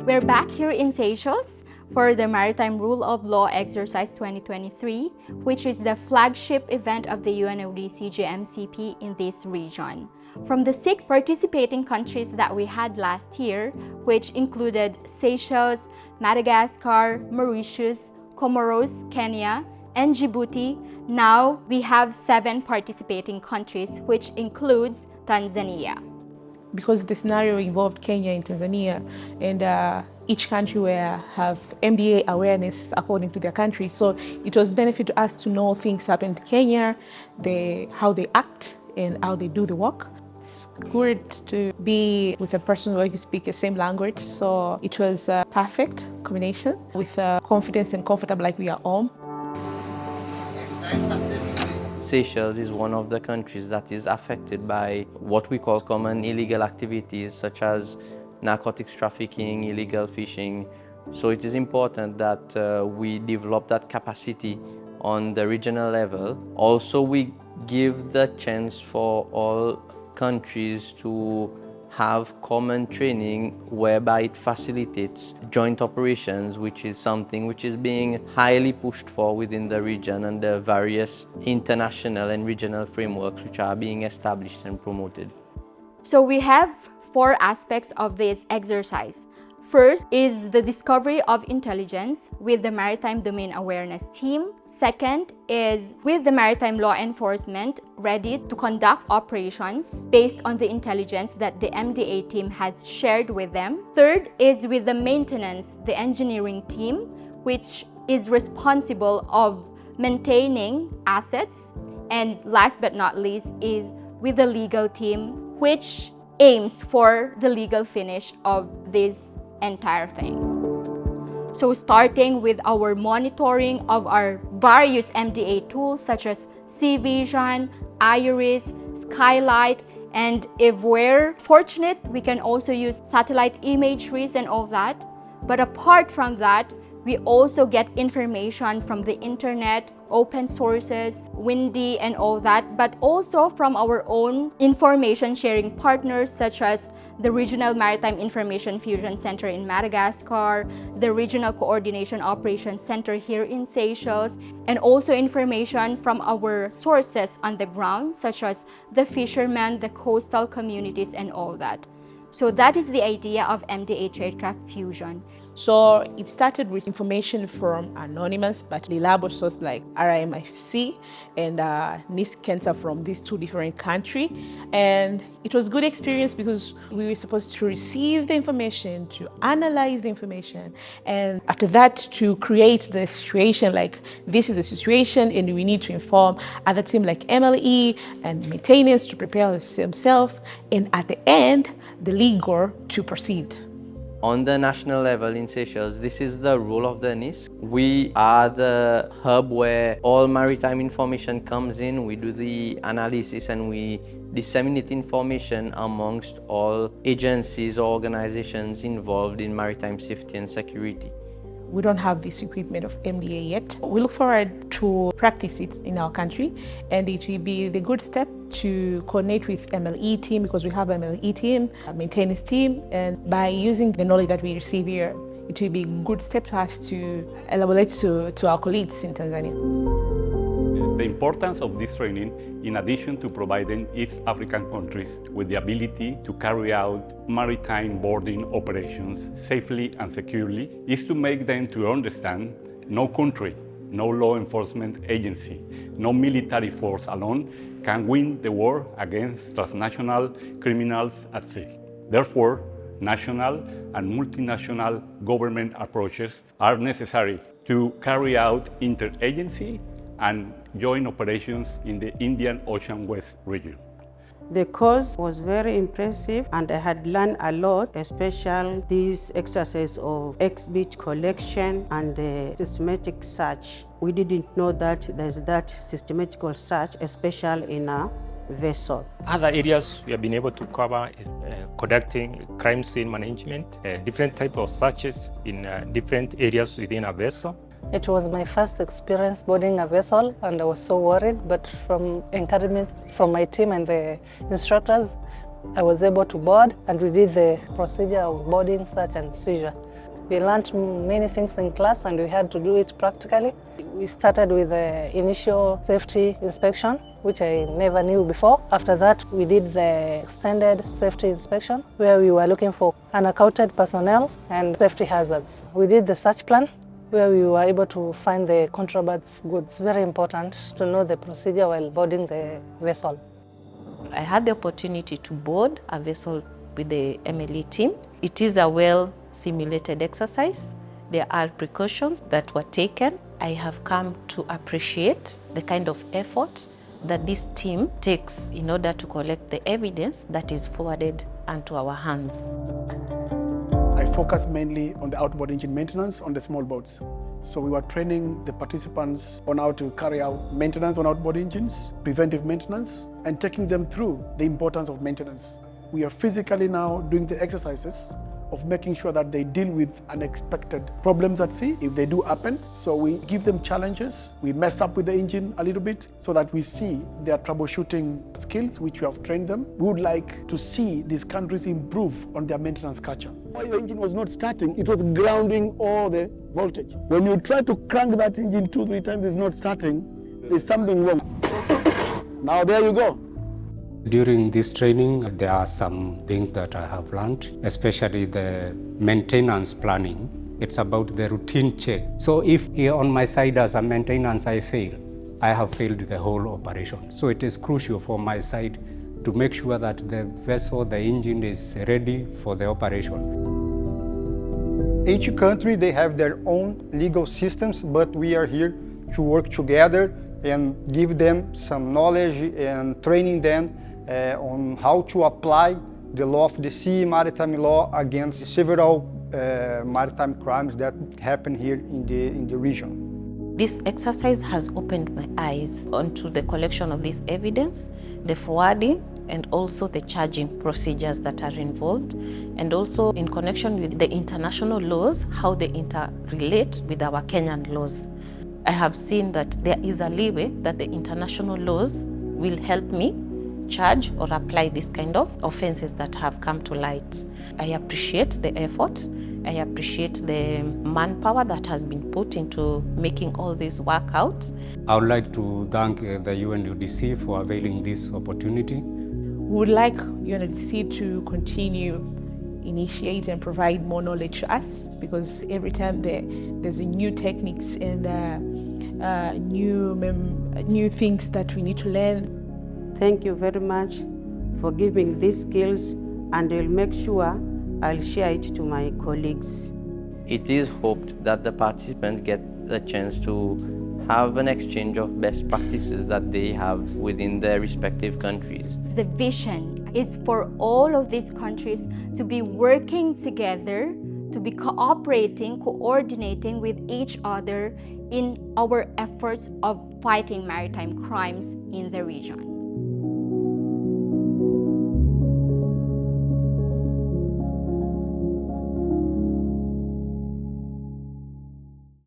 We're back here in Seychelles for the Maritime Rule of Law Exercise 2023, which is the flagship event of the UNODC GMCP in this region. From the 6 participating countries that we had last year, which included Seychelles, Madagascar, Mauritius, Comoros, Kenya, and Djibouti, now we have 7 participating countries, which includes Tanzania. Because the scenario involved Kenya and Tanzania, and each country will have MDA awareness according to their country. So it was benefit to us to know things happen in Kenya, how they act and how they do the work. It's good to be with a person who speaks the same language. So it was a perfect combination with confidence and comfortable like we are home. Seychelles is one of the countries that is affected by what we call common illegal activities such as narcotics trafficking, illegal fishing. So it is important that we develop that capacity on the regional level. Also, we give the chance for all countries to have common training whereby it facilitates joint operations, which is something which is being highly pushed for within the region and the various international and regional frameworks which are being established and promoted. So we have 4 aspects of this exercise. First is the discovery of intelligence with the Maritime Domain Awareness Team. Second is with the Maritime Law Enforcement ready to conduct operations based on the intelligence that the MDA team has shared with them. Third is with the maintenance, the engineering team, which is responsible of maintaining assets. And last but not least is with the legal team, which aims for the legal finish of this entire thing. So starting with our monitoring of our various MDA tools such as Sea Vision, Iris, Skylight, and if we're fortunate, we can also use satellite imageries and all that. But apart from that, we also get information from the internet, open sources, Windy and all that, but also from our own information sharing partners such as the Regional Maritime Information Fusion Center in Madagascar, the Regional Coordination Operations Center here in Seychelles, and also information from our sources on the ground such as the fishermen, the coastal communities and all that. So that is the idea of MDA Tradecraft Fusion. So it started with information from anonymous but reliable sources like RIMFC and NIST from these 2 different countries. And it was a good experience because we were supposed to receive the information, to analyze the information, and after that to create the situation like this is the situation and we need to inform other teams like MLE and maintenance to prepare themselves, and at the end, the legal to proceed. On the national level in Seychelles, this is the role of the NIST. We are the hub where all maritime information comes in. We do the analysis and we disseminate information amongst all agencies or organizations involved in maritime safety and security. We don't have this equipment of MDA yet. We look forward to practice it in our country, and it will be the good step to coordinate with MLE team because we have MLE team, a maintenance team, and by using the knowledge that we receive here, it will be a good step to us to elaborate to our colleagues in Tanzania. The importance of this training, in addition to providing East African countries with the ability to carry out maritime boarding operations safely and securely, is to make them to understand no country, no law enforcement agency, no military force alone can win the war against transnational criminals at sea. Therefore, national and multinational government approaches are necessary to carry out interagency and joint operations in the Indian Ocean West region. The course was very impressive and I had learned a lot, especially this exercise of X-bit collection and the systematic search. We didn't know that there's that systematical search, especially in a vessel. Other areas we have been able to cover is conducting crime scene management, different types of searches in different areas within a vessel. It was my first experience boarding a vessel and I was so worried, but from encouragement from my team and the instructors, I was able to board and we did the procedure of boarding, search and seizure. We learned many things in class and we had to do it practically. We started with the initial safety inspection, which I never knew before. After that, we did the extended safety inspection, where we were looking for unaccounted personnel and safety hazards. We did the search plan, where we were able to find the contraband goods. Very important to know the procedure while boarding the vessel. I had the opportunity to board a vessel with the MLE team. It is a well-simulated exercise. There are precautions that were taken. I have come to appreciate the kind of effort that this team takes in order to collect the evidence that is forwarded onto our hands. I focus mainly on the outboard engine maintenance on the small boats. So we were training the participants on how to carry out maintenance on outboard engines, preventive maintenance, and taking them through the importance of maintenance. We are physically now doing the exercises of making sure that they deal with unexpected problems at sea if they do happen. So we give them challenges, we mess up with the engine a little bit so that we see their troubleshooting skills, which we have trained them. We would like to see these countries improve on their maintenance culture. While your engine was not starting, it was grounding all the voltage. When you try to crank that engine 2-3 times, it's not starting, there's something wrong. Now there you go. During this training, there are some things that I have learned, especially the maintenance planning. It's about the routine check. So if on my side as a maintenance I fail, I have failed the whole operation. So it is crucial for my side to make sure that the vessel, the engine is ready for the operation. Each country, they have their own legal systems, but we are here to work together and give them some knowledge and training them on how to apply the law of the sea, maritime law, against several maritime crimes that happen here in the region. This exercise has opened my eyes onto the collection of this evidence, the forwarding, and also the charging procedures that are involved, and also in connection with the international laws, how they interrelate with our Kenyan laws. I have seen that there is a leeway that the international laws will help me charge or apply this kind of offenses that have come to light. I appreciate the effort. I appreciate the manpower that has been put into making all this work out. I would like to thank the UNODC for availing this opportunity. We would like UNODC to continue initiate and provide more knowledge to us, because every time there's a new techniques and new things that we need to learn. Thank you very much for giving these skills, and I'll make sure I'll share it to my colleagues. It is hoped that the participants get the chance to have an exchange of best practices that they have within their respective countries. The vision is for all of these countries to be working together, to be cooperating, coordinating with each other in our efforts of fighting maritime crimes in the region.